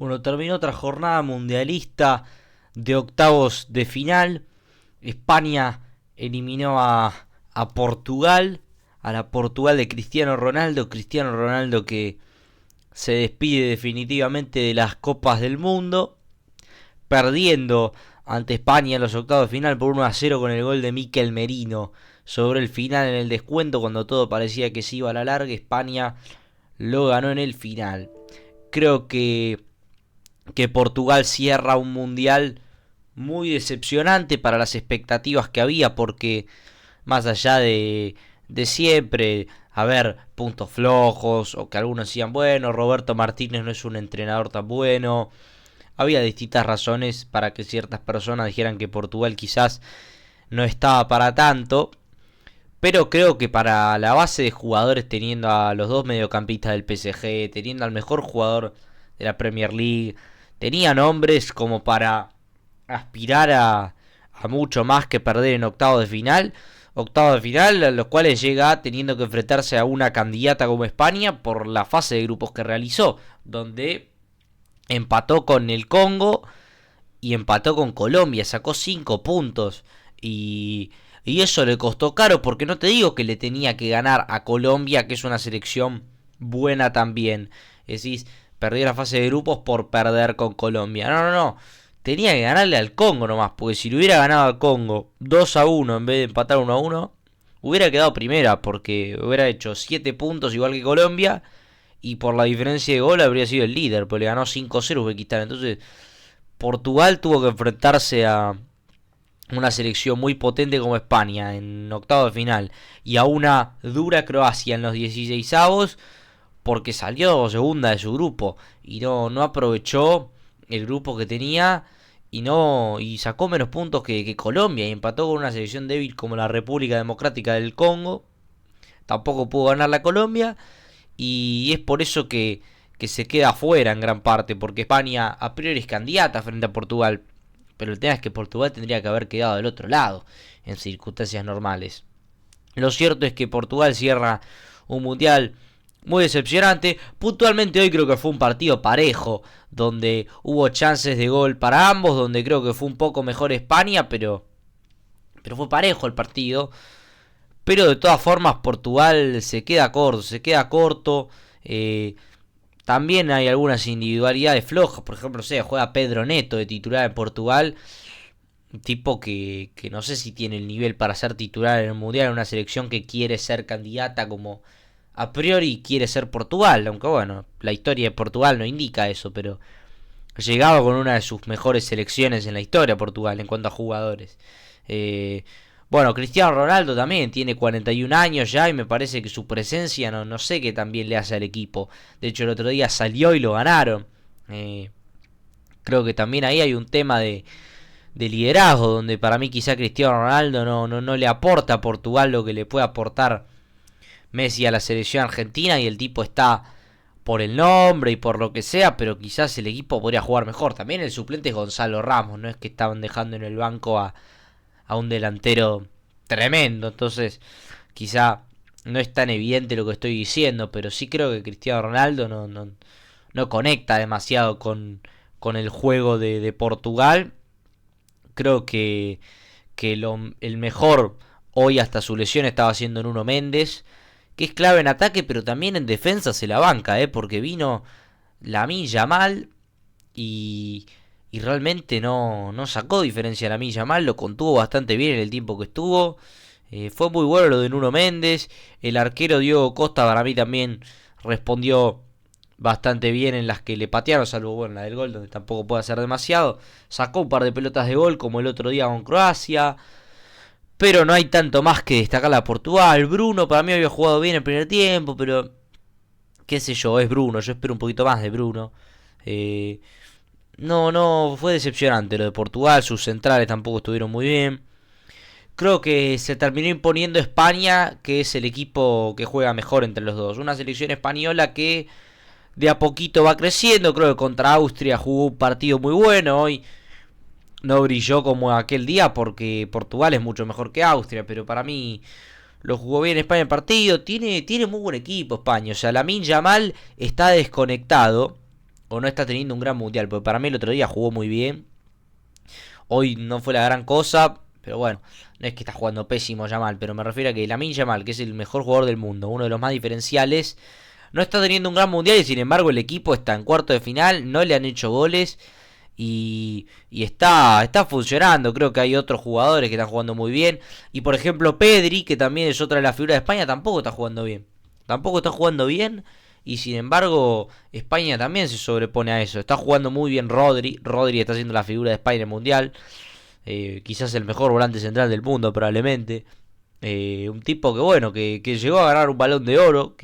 Bueno, terminó otra jornada mundialista de octavos de final. España eliminó a Portugal, a la Portugal de Cristiano Ronaldo. Cristiano Ronaldo que se despide definitivamente de las Copas del Mundo, perdiendo ante España en los octavos de final por 1-0 con el gol de Mikel Merino sobre el final en el descuento, cuando todo parecía que se iba a la larga. España lo ganó en el final. Creo que Portugal cierra un mundial muy decepcionante para las expectativas que había, porque más allá de siempre haber puntos flojos, o que algunos decían, bueno, Roberto Martínez no es un entrenador tan bueno, había distintas razones para que ciertas personas dijeran que Portugal quizás no estaba para tanto. Pero creo que para la base de jugadores, teniendo a los dos mediocampistas del PSG, teniendo al mejor jugador de la Premier League, tenía nombres como para aspirar a mucho más que perder en octavos de final. Octavos de final a los cuales llega teniendo que enfrentarse a una candidata como España por la fase de grupos que realizó, donde empató con el Congo y empató con Colombia, sacó 5 puntos. Y eso le costó caro, porque no te digo que le tenía que ganar a Colombia, que es una selección buena también. Decís, perdió la fase de grupos por perder con Colombia. No, no, no. Tenía que ganarle al Congo nomás, porque si le hubiera ganado al Congo 2-1 en vez de empatar 1-1, hubiera quedado primera, porque hubiera hecho 7 puntos igual que Colombia, y por la diferencia de gol habría sido el líder, porque le ganó 5-0 Uzbekistán. Entonces, Portugal tuvo que enfrentarse a una selección muy potente como España en octavo de final y a una dura Croacia en los 16avos, porque salió segunda de su grupo y no aprovechó el grupo que tenía, y sacó menos puntos que Colombia, y empató con una selección débil como la República Democrática del Congo. Tampoco pudo ganar la Colombia, y es por eso que se queda afuera en gran parte, porque España a priori es candidata frente a Portugal, pero el tema es que Portugal tendría que haber quedado del otro lado en circunstancias normales. Lo cierto es que Portugal cierra un mundial muy decepcionante. Puntualmente hoy creo que fue un partido parejo, donde hubo chances de gol para ambos, donde creo que fue un poco mejor España, pero fue parejo el partido. Pero de todas formas Portugal se queda corto, se queda corto. También hay algunas individualidades flojas. Por ejemplo, juega Pedro Neto de titular en Portugal. Un tipo que no sé si tiene el nivel para ser titular en el Mundial, en una selección que quiere ser candidata, como a priori quiere ser Portugal. Aunque bueno, la historia de Portugal no indica eso, pero llegaba con una de sus mejores selecciones en la historia Portugal en cuanto a jugadores. Bueno, Cristiano Ronaldo también tiene 41 años ya, y me parece que su presencia no sé qué también le hace al equipo. De hecho, el otro día salió y lo ganaron. Creo que también ahí hay un tema de liderazgo, donde para mí quizá Cristiano Ronaldo no le aporta a Portugal lo que le puede aportar Messi a la selección argentina, y el tipo está por el nombre y por lo que sea, pero quizás el equipo podría jugar mejor. También el suplente es Gonzalo Ramos, no es que estaban dejando en el banco a un delantero tremendo. Entonces quizá no es tan evidente lo que estoy diciendo, pero sí creo que Cristiano Ronaldo no conecta demasiado con el juego de Portugal. Creo que el mejor hoy hasta su lesión estaba siendo Nuno Méndez, que es clave en ataque, pero también en defensa se la banca, porque vino Lamine Yamal y realmente no sacó diferencia a Lamine Yamal, lo contuvo bastante bien en el tiempo que estuvo. Fue muy bueno lo de Nuno Méndez. El arquero Diogo Costa para mí también respondió bastante bien en las que le patearon, salvo bueno, la del gol, donde tampoco puede hacer demasiado. Sacó un par de pelotas de gol como el otro día con Croacia, pero no hay tanto más que destacar a Portugal. Bruno para mí había jugado bien el primer tiempo, pero qué sé yo, es Bruno, yo espero un poquito más de Bruno. No, fue decepcionante lo de Portugal, sus centrales tampoco estuvieron muy bien. Creo que se terminó imponiendo España, que es el equipo que juega mejor entre los dos. Una selección española que de a poquito va creciendo. Creo que contra Austria jugó un partido muy bueno. Hoy no brilló como aquel día, porque Portugal es mucho mejor que Austria, pero para mí lo jugó bien España el partido. Tiene muy buen equipo España. O sea, Lamine Yamal está desconectado o no está teniendo un gran mundial. Porque para mí el otro día jugó muy bien. Hoy no fue la gran cosa, pero bueno, no es que está jugando pésimo Yamal, pero me refiero a que Lamine Yamal, que es el mejor jugador del mundo, uno de los más diferenciales, no está teniendo un gran mundial y sin embargo el equipo está en cuarto de final, no le han hecho goles y está funcionando. Creo que hay otros jugadores que están jugando muy bien. Y por ejemplo Pedri, que también es otra de las figuras de España, tampoco está jugando bien. Tampoco está jugando bien. Y sin embargo, España también se sobrepone a eso. Está jugando muy bien Rodri. Rodri está siendo la figura de España en el Mundial. Quizás el mejor volante central del mundo, probablemente. Un tipo que, bueno, que llegó a ganar un Balón de Oro.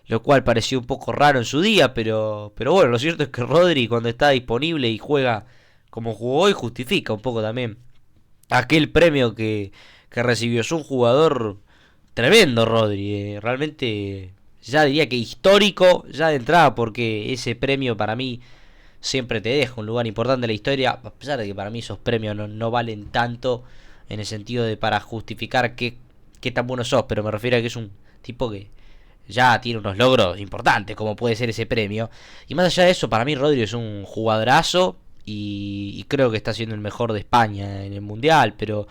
Lo cual pareció un poco raro en su día. Pero bueno, lo cierto es que Rodri, cuando está disponible y juega como jugó hoy, justifica un poco también aquel premio que recibió. Es un jugador tremendo, Rodri. Realmente ya diría que histórico, ya de entrada, porque ese premio para mí siempre te deja un lugar importante en la historia, a pesar de que para mí esos premios no valen tanto en el sentido de para justificar qué tan bueno sos, pero me refiero a que es un tipo que ya tiene unos logros importantes, como puede ser ese premio. Y más allá de eso, para mí Rodri es un jugadorazo y creo que está siendo el mejor de España en el Mundial, pero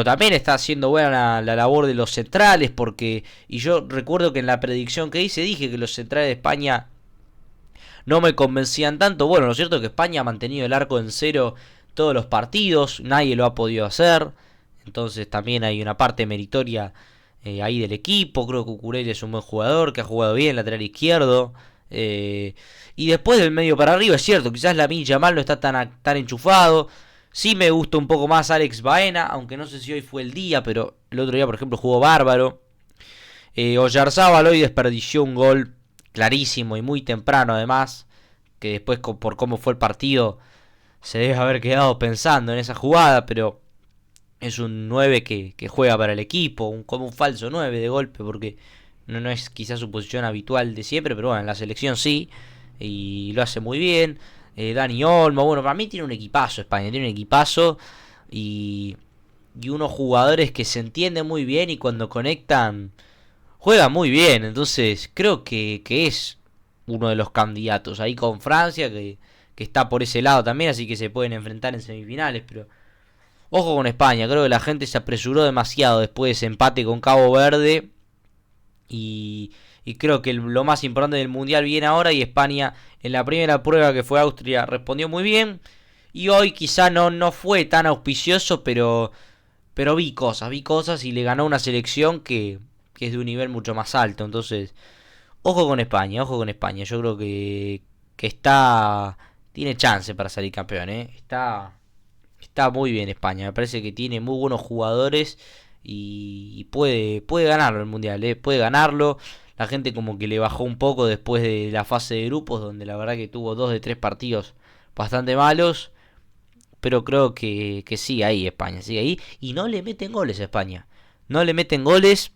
también está haciendo buena la labor de los centrales, porque, y yo recuerdo que en la predicción que hice dije que los centrales de España no me convencían tanto. Bueno, lo cierto es que España ha mantenido el arco en cero todos los partidos, nadie lo ha podido hacer, entonces también hay una parte meritoria ahí del equipo. Creo que Cucurella es un buen jugador, que ha jugado bien, lateral izquierdo. Y después del medio para arriba, es cierto, quizás Lamine Yamal no está tan enchufado. Sí me gusta un poco más Alex Baena, aunque no sé si hoy fue el día, pero el otro día, por ejemplo, jugó bárbaro. Oyarzábal hoy desperdició un gol clarísimo y muy temprano además, que después por cómo fue el partido se debe haber quedado pensando en esa jugada, pero es un 9 que juega para el equipo, como un falso 9 de golpe, porque no es quizás su posición habitual de siempre, pero bueno, en la selección sí, y lo hace muy bien. Dani Olmo, bueno, para mí tiene un equipazo España, tiene un equipazo y, y unos jugadores que se entienden muy bien y cuando conectan juegan muy bien, entonces creo que es uno de los candidatos, ahí con Francia, que está por ese lado también, así que se pueden enfrentar en semifinales, pero ojo con España, creo que la gente se apresuró demasiado después de ese empate con Cabo Verde. Y creo que lo más importante del Mundial viene ahora. Y España en la primera prueba que fue Austria respondió muy bien. Y hoy quizá no fue tan auspicioso, pero vi cosas y le ganó una selección que es de un nivel mucho más alto. Entonces, ojo con España, ojo con España. Yo creo que tiene chance para salir campeón, ¿eh? Está muy bien España, me parece que tiene muy buenos jugadores y puede ganarlo el Mundial, puede ganarlo. La gente como que le bajó un poco después de la fase de grupos, donde la verdad que tuvo 2 de 3 partidos bastante malos, pero creo que sigue ahí España, sigue ahí y no le meten goles a España. No le meten goles,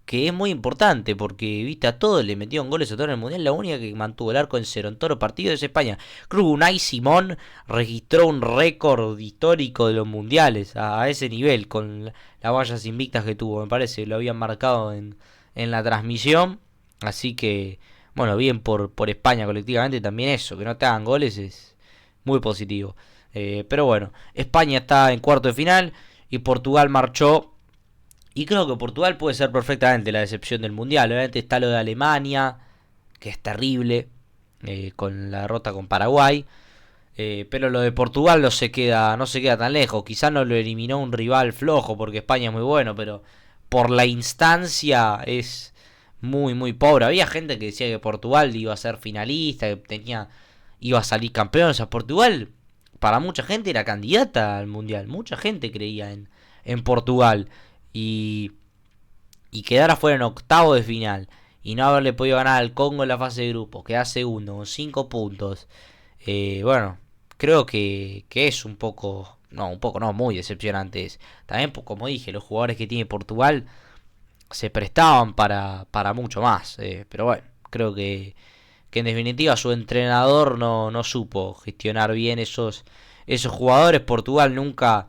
que es muy importante, porque viste a todos le metieron goles a todos en el Mundial. La única que mantuvo el arco en cero en todos los partidos es España. Creo que Unai Simón registró un récord histórico de los mundiales a ese nivel, con las vallas invictas que tuvo. Me parece que lo habían marcado en la transmisión. Así que, bueno, bien por España colectivamente. También eso, que no te hagan goles es muy positivo. Pero bueno, España está en cuarto de final y Portugal marchó. Y creo que Portugal puede ser perfectamente la decepción del Mundial. Obviamente está lo de Alemania, que es terrible, con la derrota con Paraguay. Pero lo de Portugal no se queda tan lejos. Quizás no lo eliminó un rival flojo, porque España es muy bueno, pero por la instancia es muy, muy pobre. Había gente que decía que Portugal iba a ser finalista, iba a salir campeón. O sea, Portugal, para mucha gente, era candidata al Mundial. Mucha gente creía en Portugal. Y, y quedar afuera en octavo de final y no haberle podido ganar al Congo en la fase de grupos, quedar segundo con 5 puntos. Bueno, creo que es un poco no, muy decepcionante. También, pues, como dije, los jugadores que tiene Portugal se prestaban para mucho más. Pero bueno, creo que en definitiva su entrenador no supo gestionar bien esos jugadores. Portugal nunca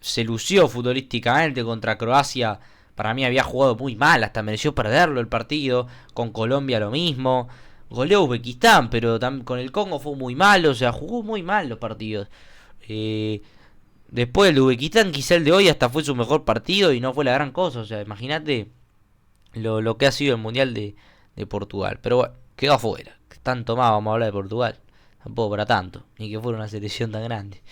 se lució futbolísticamente contra Croacia. Para mí había jugado muy mal, hasta mereció perderlo el partido. Con Colombia lo mismo. goleó a Uzbekistán, pero con el Congo fue muy malo, o sea, jugó muy mal los partidos. Eh, Después el de Uzbekistán, quizá el de hoy hasta fue su mejor partido y no fue la gran cosa, o sea, imagínate lo que ha sido el Mundial de Portugal. Pero bueno, quedó afuera. Tanto más vamos a hablar de Portugal. Tampoco para tanto, ni que fuera una selección tan grande.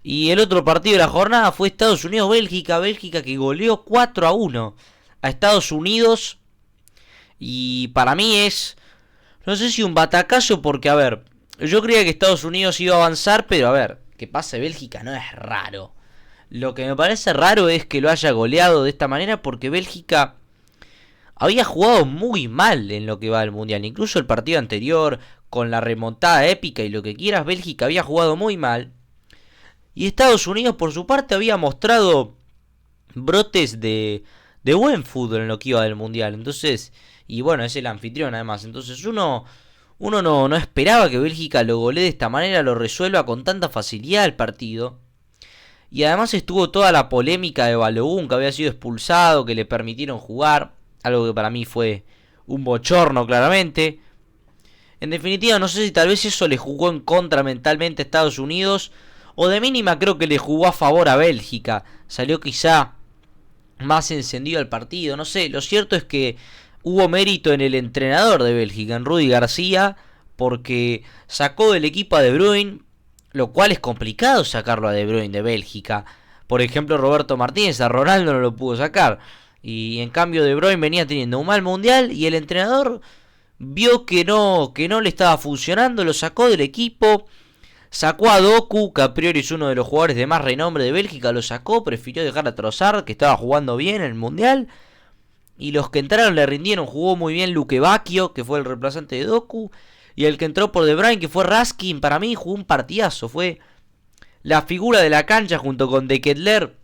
Y el otro partido de la jornada fue Estados Unidos-Bélgica. Bélgica que goleó 4-1 a Estados Unidos. Y para mí es, no sé si un batacazo porque, a ver, yo creía que Estados Unidos iba a avanzar, pero a ver, que pase Bélgica no es raro. Lo que me parece raro es que lo haya goleado de esta manera porque Bélgica había jugado muy mal en lo que va del Mundial. Incluso el partido anterior, con la remontada épica y lo que quieras, Bélgica había jugado muy mal. Y Estados Unidos, por su parte, había mostrado brotes de buen fútbol en lo que iba del Mundial. Entonces, y bueno, es el anfitrión además. Entonces uno no esperaba que Bélgica lo golee de esta manera, lo resuelva con tanta facilidad el partido. Y además estuvo toda la polémica de Balogun, que había sido expulsado, que le permitieron jugar. Algo que para mí fue un bochorno claramente. En definitiva, no sé si tal vez eso le jugó en contra mentalmente a Estados Unidos. O de mínima creo que le jugó a favor a Bélgica. Salió quizá más encendido el partido. No sé, lo cierto es que hubo mérito en el entrenador de Bélgica, en Rudy García. Porque sacó del equipo a De Bruyne. Lo cual es complicado sacarlo a De Bruyne de Bélgica. Por ejemplo, Roberto Martínez, a Ronaldo no lo pudo sacar. Y en cambio De Bruyne venía teniendo un mal mundial y el entrenador vio que no le estaba funcionando, lo sacó del equipo, sacó a Doku, que a priori es uno de los jugadores de más renombre de Bélgica, lo sacó, prefirió dejar a Trossard, que estaba jugando bien en el mundial, y los que entraron le rindieron, jugó muy bien Luque Bacchio, que fue el reemplazante de Doku, y el que entró por De Bruyne, que fue Raskin, para mí jugó un partidazo, fue la figura de la cancha junto con De Ketelaere.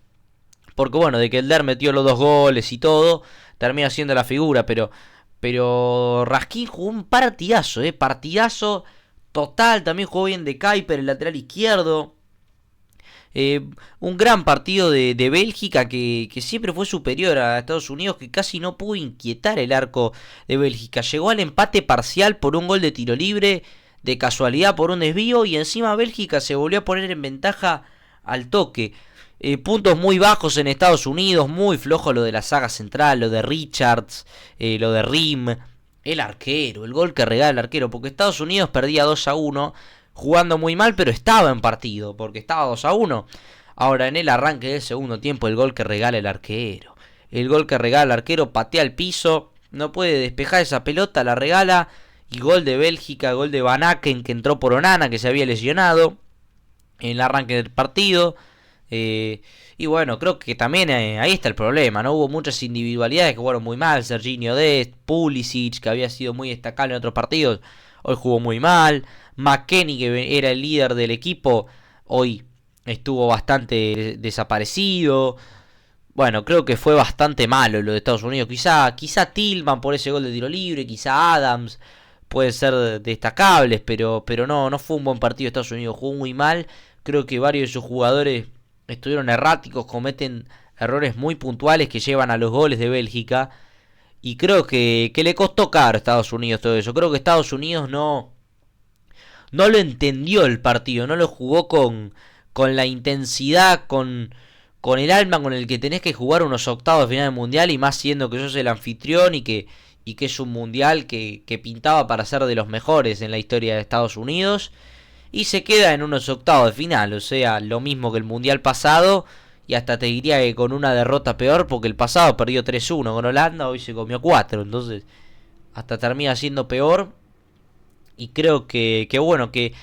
Porque bueno, De Ketelaere metió los 2 goles y todo. Termina siendo la figura. Pero Raskin jugó un partidazo. Partidazo total. También jugó bien De Kuyper, el lateral izquierdo. Un gran partido de Bélgica que siempre fue superior a Estados Unidos. Que casi no pudo inquietar el arco de Bélgica. Llegó al empate parcial por un gol de tiro libre. De casualidad por un desvío. Y encima Bélgica se volvió a poner en ventaja al toque. Puntos muy bajos en Estados Unidos, muy flojo lo de la saga central, lo de Richards, lo de Rim, el arquero, el gol que regala el arquero, porque Estados Unidos perdía 2-1, jugando muy mal, pero estaba en partido, porque estaba 2-1. Ahora en el arranque del segundo tiempo, el gol que regala el gol que regala el arquero, patea al piso, no puede despejar esa pelota, la regala, y gol de Bélgica, gol de Van Aken, que entró por Onana, que se había lesionado en el arranque del partido. Y bueno, creo que también ahí está el problema, ¿no? Hubo muchas individualidades que jugaron muy mal. Serginho Dest, Pulisic, que había sido muy destacable en otros partidos, hoy jugó muy mal. McKennie, que era el líder del equipo, hoy estuvo bastante desaparecido. Bueno, creo que fue bastante malo lo de Estados Unidos. Quizá Tillman por ese gol de tiro libre, quizá Adams pueden ser destacables, pero no fue un buen partido. Estados Unidos jugó muy mal. Creo que varios de sus jugadores estuvieron erráticos, cometen errores muy puntuales que llevan a los goles de Bélgica. Y creo que le costó caro a Estados Unidos todo eso. Creo que Estados Unidos no lo entendió el partido, no lo jugó con la intensidad, con el alma con el que tenés que jugar unos octavos de final del mundial. Y más siendo que sos el anfitrión y que es un mundial que pintaba para ser de los mejores en la historia de Estados Unidos. Y se queda en unos octavos de final, o sea, lo mismo que el mundial pasado. Y hasta te diría que con una derrota peor, porque el pasado perdió 3-1 con Holanda, hoy se comió 4. Entonces, hasta termina siendo peor. Y creo que bueno, que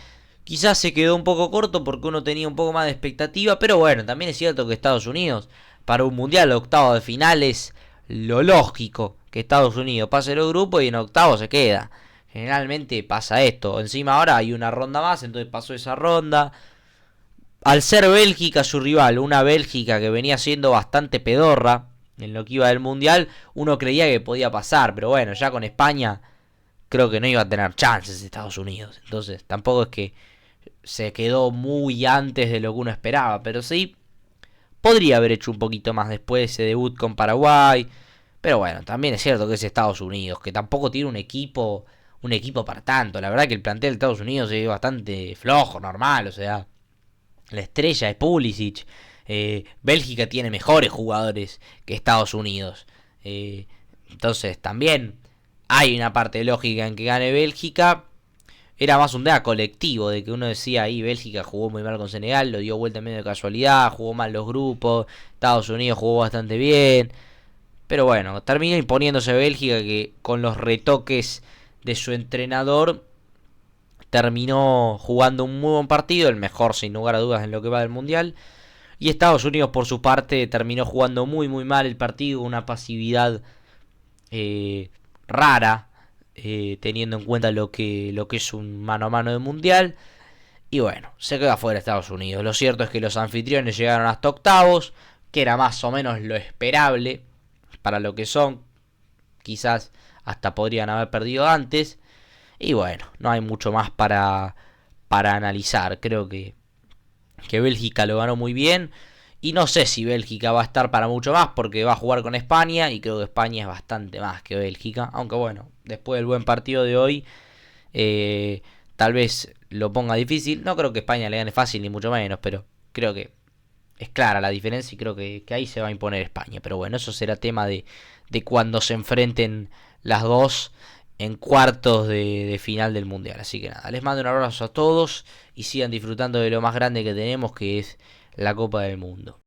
quizás se quedó un poco corto porque uno tenía un poco más de expectativa. Pero bueno, también es cierto que Estados Unidos, para un mundial de octavos de final, es lo lógico que Estados Unidos pase los grupos y en octavos se queda. Generalmente pasa esto. Encima ahora hay una ronda más, entonces pasó esa ronda. Al ser Bélgica su rival, una Bélgica que venía siendo bastante pedorra en lo que iba del mundial, uno creía que podía pasar. Pero bueno, ya con España creo que no iba a tener chances Estados Unidos. Entonces tampoco es que se quedó muy antes de lo que uno esperaba. Pero sí, podría haber hecho un poquito más después ese debut con Paraguay. Pero bueno, también es cierto que es Estados Unidos, que tampoco tiene un equipo un equipo para tanto. La verdad que el plantel de Estados Unidos es bastante flojo, normal, o sea, la estrella es Pulisic. Bélgica tiene mejores jugadores que Estados Unidos. Entonces también hay una parte lógica en que gane Bélgica. Era más un tema colectivo, de que uno decía ahí Bélgica jugó muy mal con Senegal, lo dio vuelta en medio de casualidad, jugó mal los grupos, Estados Unidos jugó bastante bien. Pero bueno, termina imponiéndose Bélgica, que con los retoques de su entrenador terminó jugando un muy buen partido, el mejor sin lugar a dudas en lo que va del Mundial. Y Estados Unidos por su parte terminó jugando muy muy mal el partido, una pasividad rara, teniendo en cuenta lo que es un mano a mano de Mundial. Y bueno, se queda fuera Estados Unidos. Lo cierto es que los anfitriones llegaron hasta octavos, que era más o menos lo esperable para lo que son. Quizás hasta podrían haber perdido antes. Y bueno, no hay mucho más para analizar. Creo que Bélgica lo ganó muy bien. Y no sé si Bélgica va a estar para mucho más, porque va a jugar con España. Y creo que España es bastante más que Bélgica. Aunque bueno, después del buen partido de hoy, tal vez lo ponga difícil. No creo que España le gane fácil, ni mucho menos. Pero creo que es clara la diferencia y creo que ahí se va a imponer España. Pero bueno, eso será tema de cuando se enfrenten las dos en cuartos de final del Mundial. Así que nada, les mando un abrazo a todos y sigan disfrutando de lo más grande que tenemos, que es la Copa del Mundo.